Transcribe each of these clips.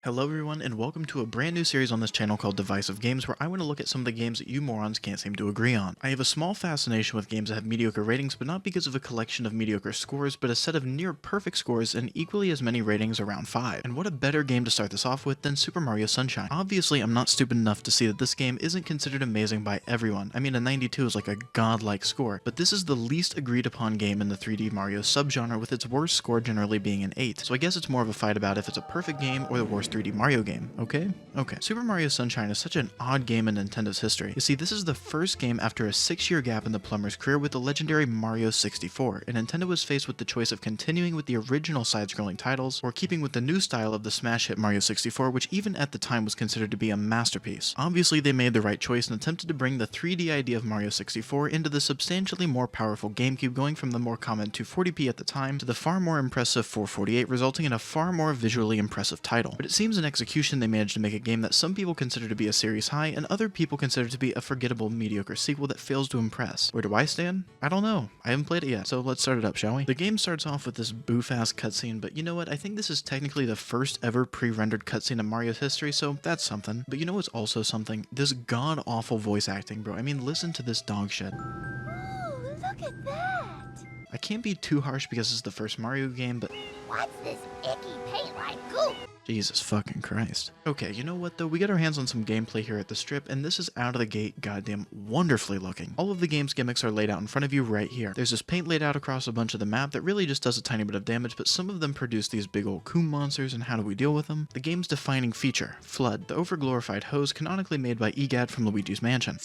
Hello everyone, and welcome to a brand new series on this channel called Divisive Games, where I want to look at some of the games that you morons can't seem to agree on. I have a small fascination with games that have mediocre ratings, but not because of a collection of mediocre scores, but a set of near perfect scores and equally as many ratings around 5. And what a better game to start this off with than Super Mario Sunshine. Obviously, I'm not stupid enough to see that this game isn't considered amazing by everyone. I mean, a 92 is like a godlike score, but this is the least agreed upon game in the 3D Mario subgenre, with its worst score generally being an 8. So I guess it's more of a fight about if it's a perfect game or the worst 3D Mario game, okay? Okay. Super Mario Sunshine is such an odd game in Nintendo's history. You see, this is the first game after a 6-year gap in the plumber's career with the legendary Mario 64, and Nintendo was faced with the choice of continuing with the original side-scrolling titles, or keeping with the new style of the smash hit Mario 64, which even at the time was considered to be a masterpiece. Obviously, they made the right choice and attempted to bring the 3D idea of Mario 64 into the substantially more powerful GameCube, going from the more common 240p at the time to the far more impressive 448, resulting in a far more visually impressive title. But it seems in execution they managed to make a game that some people consider to be a series high and other people consider to be a forgettable mediocre sequel that fails to impress. Where do I stand? I don't know. I haven't played it yet, so let's start it up, shall we? The game starts off with this boof-ass cutscene, but you know what? I think this is technically the first ever pre-rendered cutscene in Mario's history, so that's something. But you know what's also something? This god-awful voice acting, bro. I mean, listen to this dog shit. Ooh, look at that! I can't be too harsh because this is the first Mario game, but What's this icky paint-like goop? Jesus fucking Christ. Okay, you know what though? We get our hands on some gameplay here at the strip, and this is out of the gate goddamn wonderfully looking. All of the game's gimmicks are laid out in front of you right here. There's this paint laid out across a bunch of the map that really just does a tiny bit of damage, but some of them produce these big old coom monsters, and how do we deal with them? The game's defining feature, Flood, the overglorified hose canonically made by EGAD from Luigi's Mansion.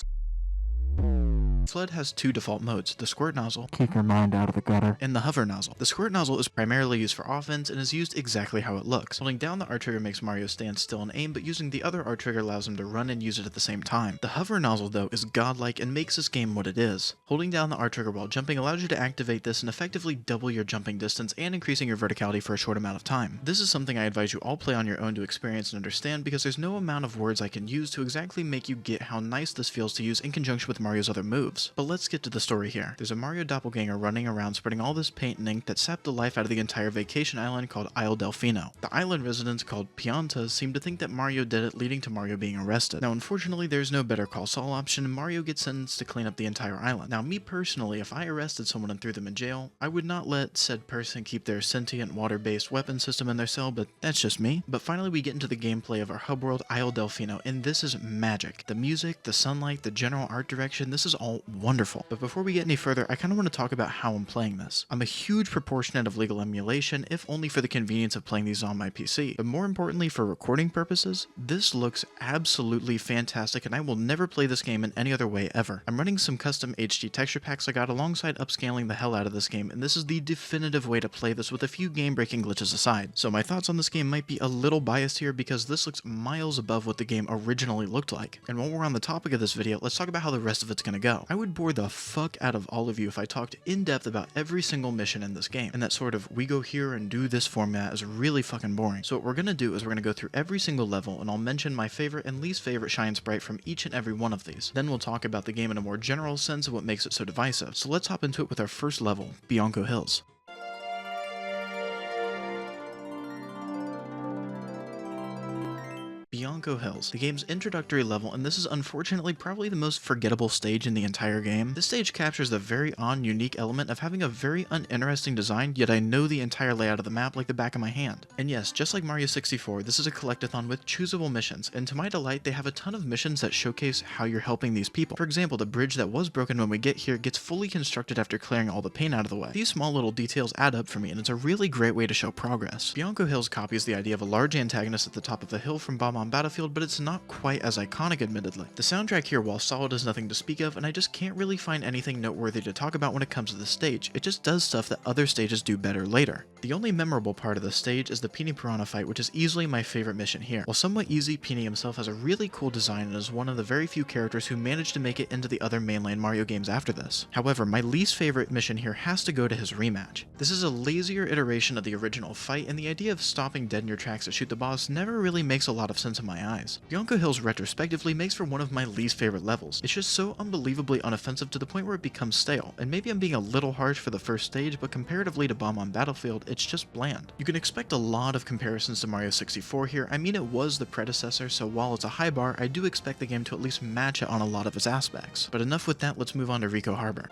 Flood has two default modes, the squirt nozzle, Kick your mind out of the gutter, and the hover nozzle. The squirt nozzle is primarily used for offense and is used exactly how it looks. Holding down the R trigger makes Mario stand still and aim, but using the other R trigger allows him to run and use it at the same time. The hover nozzle though is godlike and makes this game what it is. Holding down the R trigger while jumping allows you to activate this and effectively double your jumping distance and increasing your verticality for a short amount of time. This is something I advise you all play on your own to experience and understand, because there's no amount of words I can use to exactly make you get how nice this feels to use in conjunction with Mario's other moves. But let's get to the story here. There's a Mario doppelganger running around spreading all this paint and ink that sapped the life out of the entire vacation island called Isle Delfino. The island residents called Pianta seem to think that Mario did it, leading to Mario being arrested. Now unfortunately there's no Better Call Saul option and Mario gets sentenced to clean up the entire island. Now me personally, if I arrested someone and threw them in jail, I would not let said person keep their sentient water-based weapon system in their cell, but that's just me. But finally we get into the gameplay of our hub world Isle Delfino, and this is magic. The music, the sunlight, the general art direction, this is all wonderful. But before we get any further, I kind of want to talk about how I'm playing this. I'm a huge proponent of legal emulation, if only for the convenience of playing these on my PC, but more importantly for recording purposes. This looks absolutely fantastic and I will never play this game in any other way ever. I'm running some custom HD texture packs I got alongside upscaling the hell out of this game, and this is the definitive way to play this with a few game-breaking glitches aside. So my thoughts on this game might be a little biased here because this looks miles above what the game originally looked like. And while we're on the topic of this video, let's talk about how the rest of it's gonna go. I would bore the fuck out of all of you if I talked in depth about every single mission in this game, and that sort of we go here and do this format is really fucking boring. So what we're gonna do is we're gonna go through every single level and I'll mention my favorite and least favorite shine sprite from each and every one of these. Then we'll talk about the game in a more general sense of what makes it so divisive. So let's hop into it with our first level, Bianco Hills. Bianco Hills, the game's introductory level, and this is unfortunately probably the most forgettable stage in the entire game. This stage captures the very odd, unique element of having a very uninteresting design, yet I know the entire layout of the map like the back of my hand. And yes, just like Mario 64, this is a collectathon with choosable missions, and to my delight, they have a ton of missions that showcase how you're helping these people. For example, the bridge that was broken when we get here gets fully constructed after clearing all the paint out of the way. These small little details add up for me, and it's a really great way to show progress. Bianco Hills copies the idea of a large antagonist at the top of a hill from Bomb on Battlefield, but it's not quite as iconic, admittedly. The soundtrack here, while solid, is nothing to speak of, and I just can't really find anything noteworthy to talk about when it comes to the stage. It just does stuff that other stages do better later. The only memorable part of the stage is the Pina Piranha fight, which is easily my favorite mission here. While somewhat easy, Pina himself has a really cool design and is one of the very few characters who managed to make it into the other mainline Mario games after this. However, my least favorite mission here has to go to his rematch. This is a lazier iteration of the original fight, and the idea of stopping dead in your tracks to shoot the boss never really makes a lot of sense in my my eyes. Bianco Hills retrospectively makes for one of my least favorite levels. It's just so unbelievably unoffensive to the point where it becomes stale, and maybe I'm being a little harsh for the first stage, but comparatively to Bomb on Battlefield, it's just bland. You can expect a lot of comparisons to Mario 64 here. I mean, it was the predecessor, so while it's a high bar, I do expect the game to at least match it on a lot of its aspects. But enough with that, let's move on to Ricoh Harbor.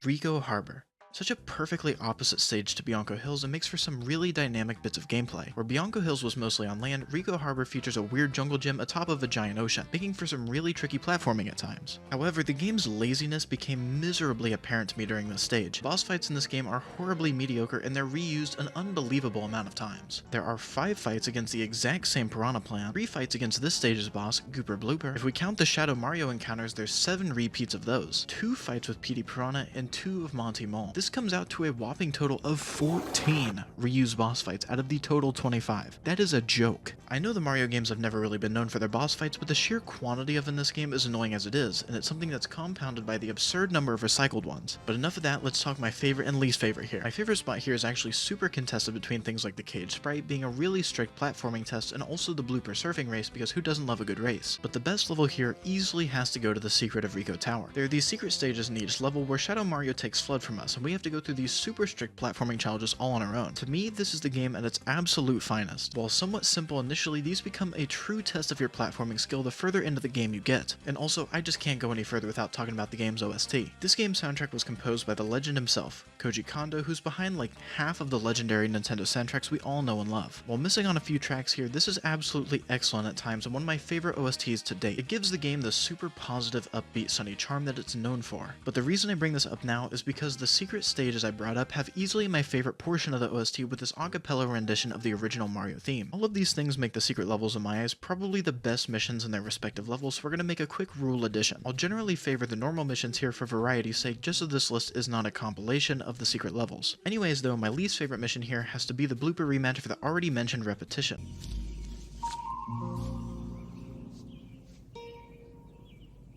Ricoh Harbor. Such a perfectly opposite stage to Bianco Hills and makes for some really dynamic bits of gameplay. Where Bianco Hills was mostly on land, Ricoh Harbor features a weird jungle gym atop of a giant ocean, making for some really tricky platforming at times. However, the game's laziness became miserably apparent to me during this stage. Boss fights in this game are horribly mediocre and they're reused an unbelievable amount of times. There are 5 fights against the exact same Piranha Plant, 3 fights against this stage's boss, Gooper Blooper. If we count the Shadow Mario encounters, there's 7 repeats of those, 2 fights with Petey Piranha and 2 of Monty Mole. This comes out to a whopping total of 14 reused boss fights out of the total 25. That is a joke. I know the Mario games have never really been known for their boss fights, but the sheer quantity of in this game is annoying as it is, and it's something that's compounded by the absurd number of recycled ones. But enough of that, let's talk my favorite and least favorite here. My favorite spot here is actually super contested between things like the Cage Sprite being a really strict platforming test and also the Blooper surfing race, because who doesn't love a good race? But the best level here easily has to go to the Secret of Ricoh Tower. There are these secret stages in each level where Shadow Mario takes Flood from us, and we have to go through these super strict platforming challenges all on our own. To me, this is the game at its absolute finest. While somewhat simple initially, these become a true test of your platforming skill the further into the game you get. And also, I just can't go any further without talking about the game's OST. This game's soundtrack was composed by the legend himself, Koji Kondo, who's behind like half of the legendary Nintendo soundtracks we all know and love. While missing on a few tracks here, this is absolutely excellent at times and one of my favorite OSTs to date. It gives the game the super positive, upbeat, sunny charm that it's known for. But the reason I bring this up now is because the secret stages I brought up have easily my favorite portion of the OST with this acapella rendition of the original Mario theme. All of these things make the secret levels in my eyes probably the best missions in their respective levels, so we're going to make a quick rule addition. I'll generally favor the normal missions here for variety's sake, just so this list is not a compilation of the secret levels. Anyways though, my least favorite mission here has to be the Blooper rematch for the already mentioned repetition.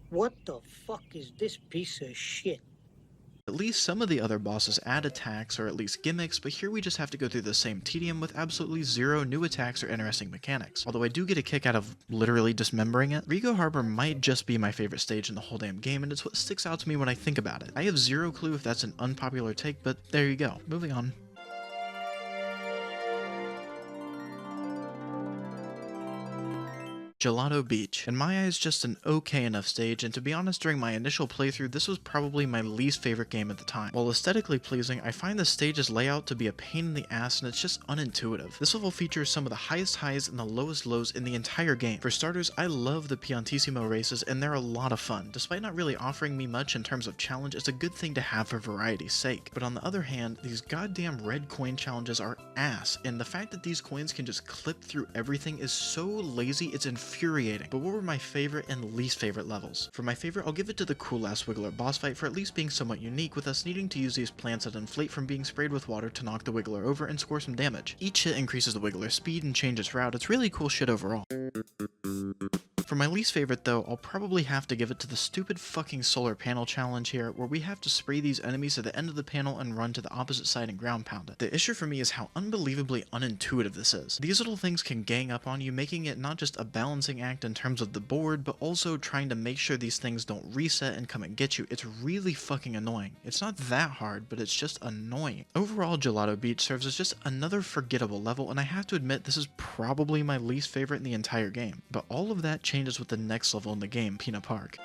What the fuck is this piece of shit? At least some of the other bosses add attacks or at least gimmicks, but here we just have to go through the same tedium with absolutely 0 new attacks or interesting mechanics. Although I do get a kick out of literally dismembering it, Ricoh Harbor might just be my favorite stage in the whole damn game, and it's what sticks out to me when I think about it. I have 0 clue if that's an unpopular take, but there you go. Moving on. Gelato Beach. In my eyes, just an okay enough stage, and to be honest, during my initial playthrough, this was probably my least favorite game at the time. While aesthetically pleasing, I find the stage's layout to be a pain in the ass, and it's just unintuitive. This level features some of the highest highs and the lowest lows in the entire game. For starters, I love the Piantissimo races, and they're a lot of fun. Despite not really offering me much in terms of challenge, it's a good thing to have for variety's sake. But on the other hand, these goddamn red coin challenges are ass, and the fact that these coins can just clip through everything is so lazy, it's infuriating. But what were my favorite and least favorite levels? For my favorite, I'll give it to the cool ass Wiggler boss fight for at least being somewhat unique, with us needing to use these plants that inflate from being sprayed with water to knock the Wiggler over and score some damage. Each hit increases the Wiggler's speed and changes its route. It's really cool shit overall. For my least favorite though, I'll probably have to give it to the stupid fucking solar panel challenge here, where we have to spray these enemies to the end of the panel and run to the opposite side and ground pound it. The issue for me is how unbelievably unintuitive this is. These little things can gang up on you, making it not just a balancing act in terms of the board, but also trying to make sure these things don't reset and come and get you. It's really fucking annoying. It's not that hard, but it's just annoying. Overall, Gelato Beach serves as just another forgettable level, and I have to admit this is probably my least favorite in the entire game. But all of that changes with the next level in the game, Pina Park.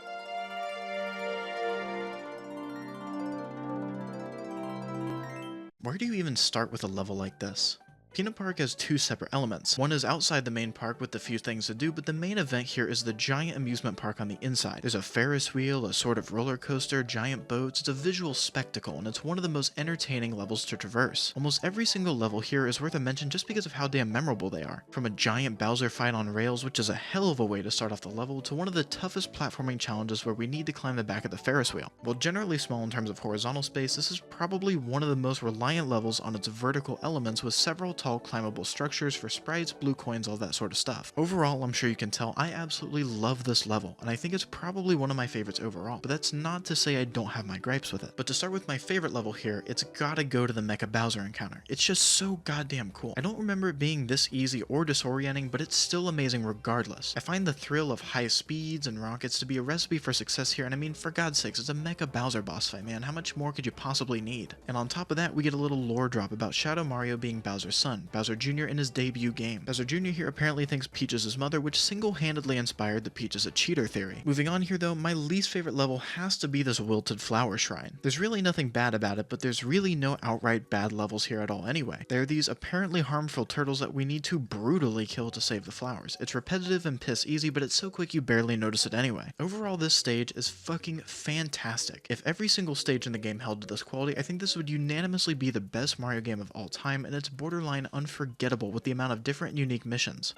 Where do you even start with a level like this? Pina Park has 2 separate elements. One is outside the main park with a few things to do, but the main event here is the giant amusement park on the inside. There's a Ferris wheel, a sort of roller coaster, giant boats. It's a visual spectacle, and it's one of the most entertaining levels to traverse. Almost every single level here is worth a mention just because of how damn memorable they are. From a giant Bowser fight on rails, which is a hell of a way to start off the level, to one of the toughest platforming challenges where we need to climb the back of the Ferris wheel. While generally small in terms of horizontal space, this is probably one of the most reliant levels on its vertical elements, with several tall climbable structures for sprites, blue coins, all that sort of stuff. Overall, I'm sure you can tell I absolutely love this level, and I think it's probably one of my favorites overall, but that's not to say I don't have my gripes with it. But to start with my favorite level here, it's gotta go to the Mecha Bowser encounter. It's just so goddamn cool. I don't remember it being this easy or disorienting, but it's still amazing regardless. I find the thrill of high speeds and rockets to be a recipe for success here, and I mean, for God's sakes, it's a Mecha Bowser boss fight, man. How much more could you possibly need? And on top of that, we get a little lore drop about Shadow Mario being Bowser's son, Bowser Jr. in his debut game. Bowser Jr. here apparently thinks Peach is his mother, which single-handedly inspired the Peach is a cheater theory. Moving on here though, my least favorite level has to be this Wilted Flower Shrine. There's really nothing bad about it, but there's really no outright bad levels here at all anyway. There are these apparently harmful turtles that we need to brutally kill to save the flowers. It's repetitive and piss easy, but it's so quick you barely notice it anyway. Overall, this stage is fucking fantastic. If every single stage in the game held to this quality, I think this would unanimously be the best Mario game of all time, and it's borderline unforgettable with the amount of different and unique missions.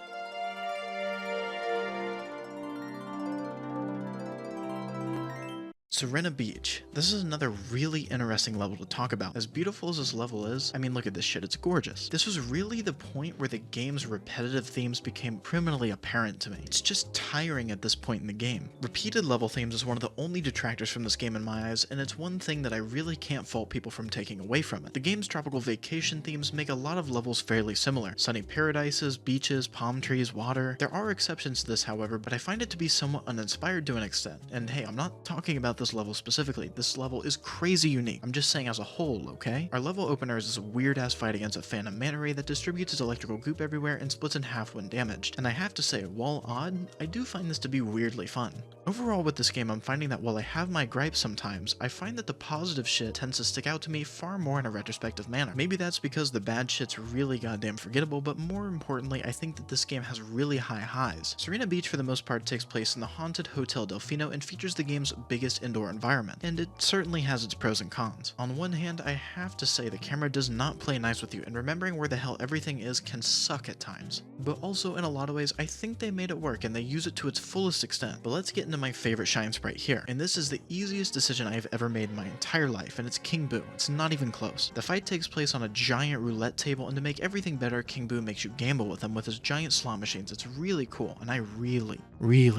Serena Beach. This is another really interesting level to talk about. As beautiful as this level is, I mean, look at this shit, it's gorgeous. This was really the point where the game's repetitive themes became criminally apparent to me. It's just tiring at this point in the game. Repeated level themes is one of the only detractors from this game in my eyes, and it's one thing that I really can't fault people from taking away from it. The game's tropical vacation themes make a lot of levels fairly similar. Sunny paradises, beaches, palm trees, water. There are exceptions to this, however, but I find it to be somewhat uninspired to an extent. And hey, I'm not talking about this level specifically. This level is crazy unique. I'm just saying as a whole, okay? Our level opener is this weird-ass fight against a phantom manta ray that distributes its electrical goop everywhere and splits in half when damaged. And I have to say, while odd, I do find this to be weirdly fun. Overall with this game, I'm finding that while I have my gripes sometimes, I find that the positive shit tends to stick out to me far more in a retrospective manner. Maybe that's because the bad shit's really goddamn forgettable, but more importantly, I think that this game has really high highs. Serena Beach for the most part takes place in the haunted Hotel Delfino and features the game's biggest indoor environment, and it certainly has its pros and cons. On one hand, I have to say the camera does not play nice with you, and remembering where the hell everything is can suck at times. But also, in a lot of ways, I think they made it work and they use it to its fullest extent. But let's get into my favorite shine sprite here, and this is the easiest decision I have ever made in my entire life, and it's King Boo. It's not even close. The fight takes place on a giant roulette table, and to make everything better, King Boo makes you gamble with him with his giant slot machines. It's really cool, and I really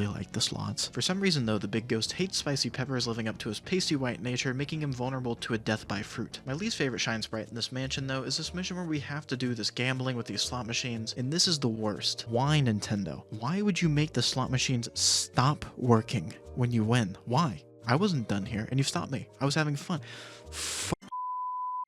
like the slots. For some reason though, the big ghost hates spicy peppers, living up to his pasty white nature, making him vulnerable to a death by fruit. My least favorite shine sprite in this mansion though is this mission where we have to do this gambling with these slot machines, and this is the worst. Why, Nintendo? Why would you make the slot machines stop working when you win? Why? I wasn't done here, and you stopped me. I was having fun.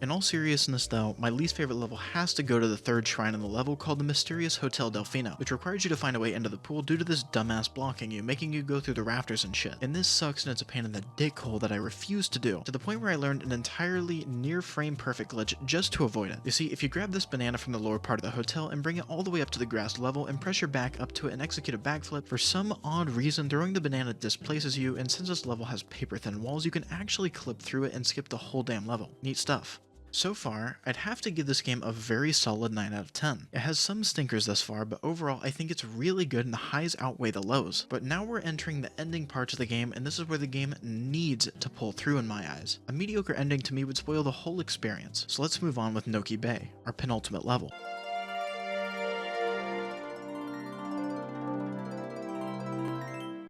In all seriousness though, my least favorite level has to go to the third shrine in the level called the Mysterious Hotel Delfino, which requires you to find a way into the pool due to this dumbass blocking you, making you go through the rafters and shit. And this sucks, and it's a pain in the dick hole that I refuse to do, to the point where I learned an entirely near frame perfect glitch just to avoid it. You see, if you grab this banana from the lower part of the hotel and bring it all the way up to the grass level and press your back up to it and execute a backflip, for some odd reason throwing the banana displaces you, and since this level has paper thin walls, you can actually clip through it and skip the whole damn level. Neat stuff. So far, I'd have to give this game a very solid 9 out of 10. It has some stinkers thus far, but overall I think it's really good and the highs outweigh the lows. But now we're entering the ending parts of the game, and this is where the game needs to pull through in my eyes. A mediocre ending to me would spoil the whole experience. So let's move on with Noki Bay, our penultimate level.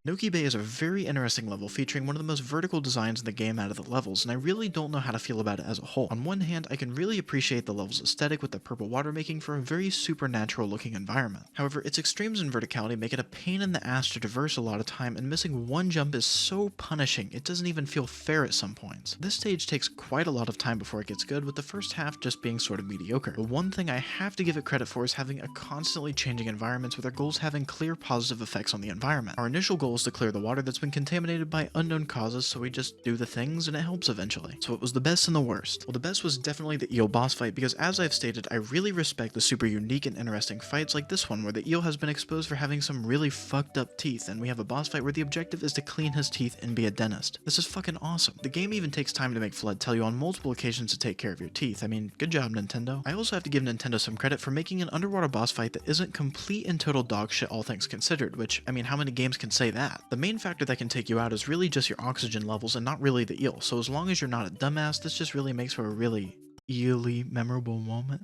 Noki Bay is a very interesting level featuring one of the most vertical designs in the game out of the levels, and I really don't know how to feel about it as a whole. On one hand, I can really appreciate the level's aesthetic with the purple water making for a very supernatural looking environment. However, its extremes in verticality make it a pain in the ass to traverse a lot of time, and missing one jump is so punishing, it doesn't even feel fair at some points. This stage takes quite a lot of time before it gets good, with the first half just being sort of mediocre. But one thing I have to give it credit for is having a constantly changing environments with our goals having clear positive effects on the environment. Our initial goal is to clear the water that's been contaminated by unknown causes, so we just do the things and it helps eventually. So it was the best and the worst. Well, the best was definitely the eel boss fight, because as I've stated, I really respect the super unique and interesting fights like this one where the eel has been exposed for having some really fucked up teeth, and we have a boss fight where the objective is to clean his teeth and be a dentist. This is fucking awesome. The game even takes time to make Flood tell you on multiple occasions to take care of your teeth. I mean, good job, Nintendo. I also have to give Nintendo some credit for making an underwater boss fight that isn't complete and total dog shit all things considered, which, I mean, how many games can say that? The main factor that can take you out is really just your oxygen levels and not really the eel, so as long as you're not a dumbass, this just really makes for a really eely memorable moment.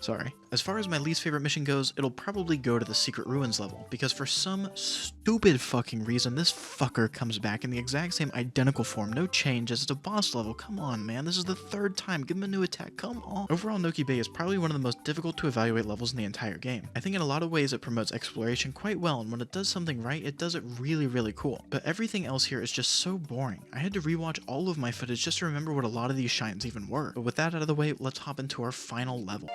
Sorry. As far as my least favorite mission goes, it'll probably go to the Secret Ruins level, because for some stupid fucking reason, this fucker comes back in the exact same identical form, no changes, it's a boss level, come on man, this is the third time, give him a new attack, come on. Overall, Noki Bay is probably one of the most difficult to evaluate levels in the entire game. I think in a lot of ways it promotes exploration quite well, and when it does something right, it does it really cool. But everything else here is just so boring. I had to rewatch all of my footage just to remember what a lot of these shines even were. But with that out of the way, let's hop into our final level.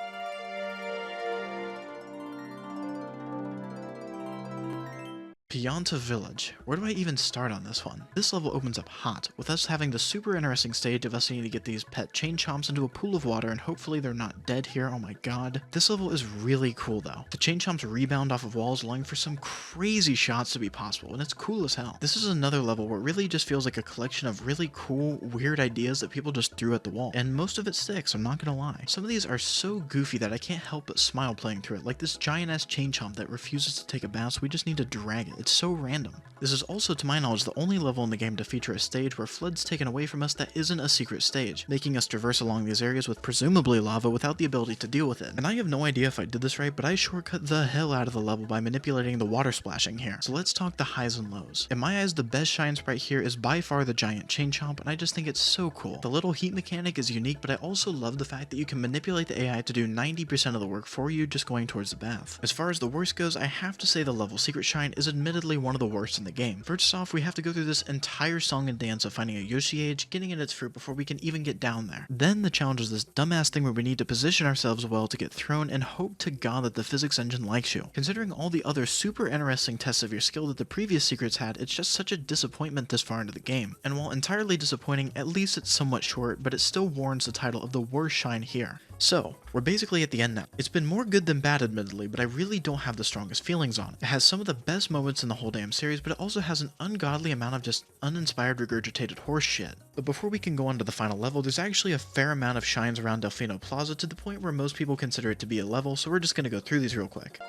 Pianta Village. Where do I even start on this one? This level opens up hot, with us having the super interesting stage of us needing to get these pet chain chomps into a pool of water and hopefully they're not dead here, oh my god. This level is really cool though. The chain chomps rebound off of walls, allowing for some crazy shots to be possible, and it's cool as hell. This is another level where it really just feels like a collection of really cool, weird ideas that people just threw at the wall, and most of it sticks, I'm not gonna lie. Some of these are so goofy that I can't help but smile playing through it, like this giant-ass chain chomp that refuses to take a bath, so we just need to drag it. It's so random. This is also, to my knowledge, the only level in the game to feature a stage where flood's taken away from us that isn't a secret stage, making us traverse along these areas with presumably lava without the ability to deal with it. And I have no idea if I did this right, but I shortcut the hell out of the level by manipulating the water splashing here. So let's talk the highs and lows. In my eyes, the best shine sprite here is by far the giant chain chomp, and I just think it's so cool. The little heat mechanic is unique, but I also love the fact that you can manipulate the AI to do 90% of the work for you just going towards the bath. As far as the worst goes, I have to say the level Secret Shine is admittedly one of the worst in the game. First off, we have to go through this entire song and dance of finding a Yoshi Age, getting in its fruit before we can even get down there. Then the challenge is this dumbass thing where we need to position ourselves well to get thrown and hope to god that the physics engine likes you. Considering all the other super interesting tests of your skill that the previous secrets had, it's just such a disappointment this far into the game. And while entirely disappointing, at least it's somewhat short, but it still warrants the title of the worst shine here. So, we're basically at the end now. It's been more good than bad admittedly, but I really don't have the strongest feelings on it. It has some of the best moments in the whole damn series, but it also has an ungodly amount of just uninspired regurgitated horse shit. But before we can go on to the final level, there's actually a fair amount of shines around Delfino Plaza to the point where most people consider it to be a level, so we're just gonna go through these real quick.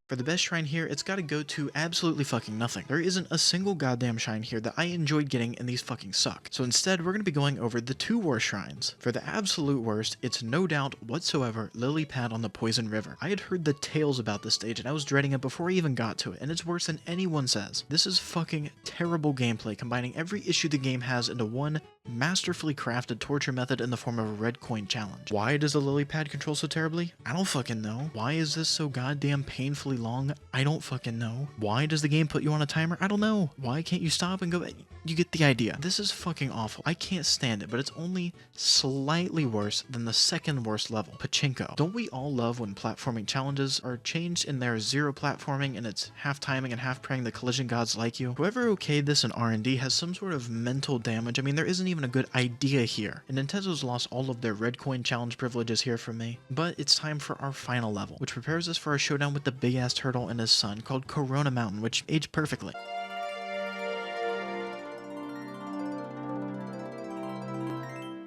For the best shrine here, it's gotta go to absolutely fucking nothing. There isn't a single goddamn shrine here that I enjoyed getting, and these fucking suck. So instead, we're gonna be going over the two worst shrines. For the absolute worst, it's no doubt whatsoever Lily Pad on the Poison River. I had heard the tales about this stage, and I was dreading it before I even got to it, and it's worse than anyone says. This is fucking terrible gameplay, combining every issue the game has into one masterfully crafted torture method in the form of a red coin challenge. Why does the lily pad control so terribly? I don't fucking know. Why is this so goddamn painfully long? I don't fucking know. Why does the game put you on a timer? I don't know. Why can't you stop and go back? You get the idea. This is fucking awful. I can't stand it, but it's only slightly worse than the second worst level, Pachinko. Don't we all love when platforming challenges are changed in their zero platforming and it's half timing and half praying the collision gods like you? Whoever okayed this in R&D has some sort of mental damage. I mean, there isn't even a good idea here, and Nintendo's lost all of their red coin challenge privileges here for me. But it's time for our final level, which prepares us for our showdown with the big ass turtle and his son, called Corona Mountain, which aged perfectly.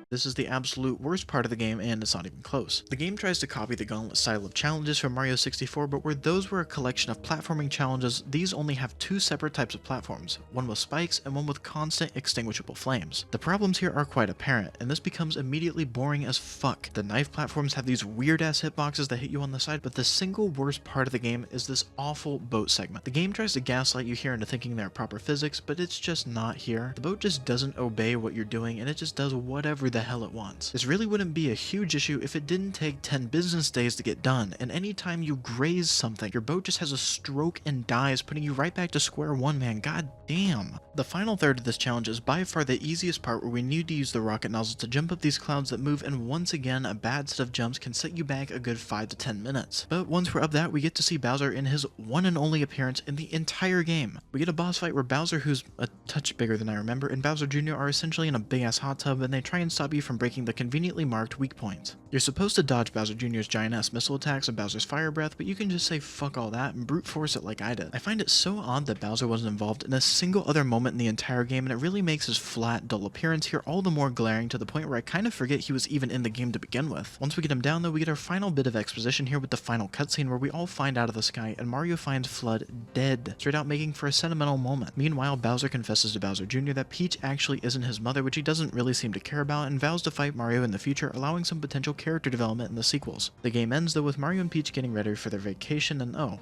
This is the absolute worst part of the game, and it's not even close. The game tries to copy the Gauntlet style of challenges from Mario 64, but where those were a collection of platforming challenges, these only have two separate types of platforms, one with spikes and one with constant extinguishable flames. The problems here are quite apparent, and this becomes immediately boring as fuck. The knife platforms have these weird-ass hitboxes that hit you on the side, but the single worst part of the game is this awful boat segment. The game tries to gaslight you here into thinking they're proper physics, but it's just not here. The boat just doesn't obey what you're doing, and it just does whatever the hell it wants. This really wouldn't be a huge issue if it didn't take 10 business days to get done, and anytime you graze something, your boat just has a stroke and dies, putting you right back to square one, man. God damn. The final third of this challenge is by far the easiest part, where we need to use the rocket nozzle to jump up these clouds that move, and once again, a bad set of jumps can set you back a good 5 to 10 minutes. But once we're up that, we get to see Bowser in his one and only appearance in the entire game. We get a boss fight where Bowser, who's a touch bigger than I remember, and Bowser Jr. are essentially in a big ass hot tub, and they try and stop stop you from breaking the conveniently marked weak points. You're supposed to dodge Bowser Jr.'s giant-ass missile attacks and Bowser's fire breath, but you can just say fuck all that and brute force it like I did. I find it so odd that Bowser wasn't involved in a single other moment in the entire game, and it really makes his flat, dull appearance here all the more glaring, to the point where I kind of forget he was even in the game to begin with. Once we get him down though, we get our final bit of exposition here with the final cutscene where we all find out of the sky and Mario finds Flood dead, straight out making for a sentimental moment. Meanwhile, Bowser confesses to Bowser Jr. that Peach actually isn't his mother, which he doesn't really seem to care about, and vows to fight Mario in the future, allowing some potential character development in the sequels. The game ends though with Mario and Peach getting ready for their vacation, and oh,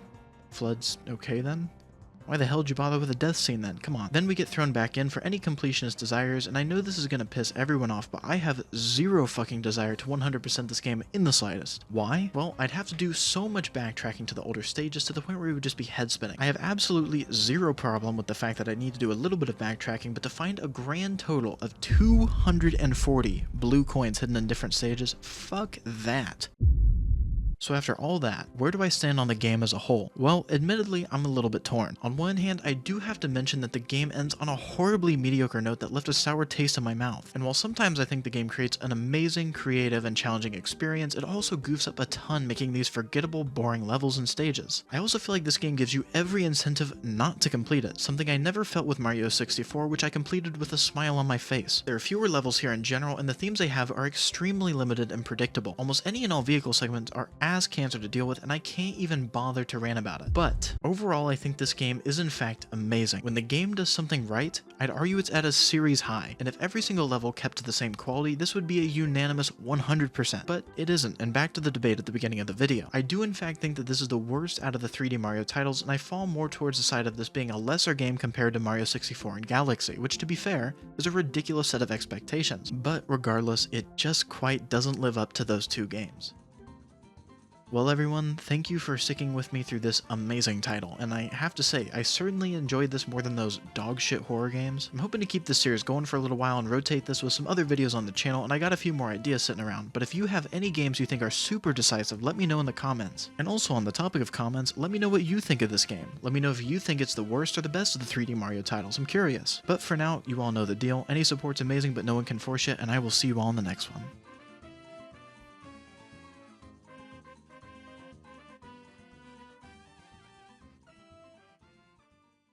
Flood's okay then? Why the hell did you bother with a death scene then? Come on. Then we get thrown back in for any completionist desires, and I know this is gonna piss everyone off, but I have zero fucking desire to 100% this game in the slightest. Why? Well, I'd have to do so much backtracking to the older stages to the point where it would just be head spinning. I have absolutely zero problem with the fact that I need to do a little bit of backtracking, but to find a grand total of 240 blue coins hidden in different stages, fuck that. So after all that, where do I stand on the game as a whole? Well, admittedly, I'm a little bit torn. On one hand, I do have to mention that the game ends on a horribly mediocre note that left a sour taste in my mouth. And while sometimes I think the game creates an amazing, creative, and challenging experience, it also goofs up a ton, making these forgettable, boring levels and stages. I also feel like this game gives you every incentive not to complete it, something I never felt with Mario 64, which I completed with a smile on my face. There are fewer levels here in general, and the themes they have are extremely limited and predictable. Almost any and all vehicle segments are as cancer to deal with, and I can't even bother to rant about it. But overall, I think this game is in fact amazing. When the game does something right, I'd argue it's at a series high, and if every single level kept to the same quality, this would be a unanimous 100%. But it isn't, and back to the debate at the beginning of the video. I do in fact think that this is the worst out of the 3D Mario titles, and I fall more towards the side of this being a lesser game compared to Mario 64 and Galaxy, which to be fair, is a ridiculous set of expectations. But regardless, it just quite doesn't live up to those two games. Well everyone, thank you for sticking with me through this amazing title, and I have to say, I certainly enjoyed this more than those dogshit horror games. I'm hoping to keep this series going for a little while and rotate this with some other videos on the channel, and I got a few more ideas sitting around, but if you have any games you think are super decisive, let me know in the comments. And also on the topic of comments, let me know what you think of this game. Let me know if you think it's the worst or the best of the 3D Mario titles, I'm curious. But for now, you all know the deal. Any support's amazing, but no one can force it, and I will see you all in the next one.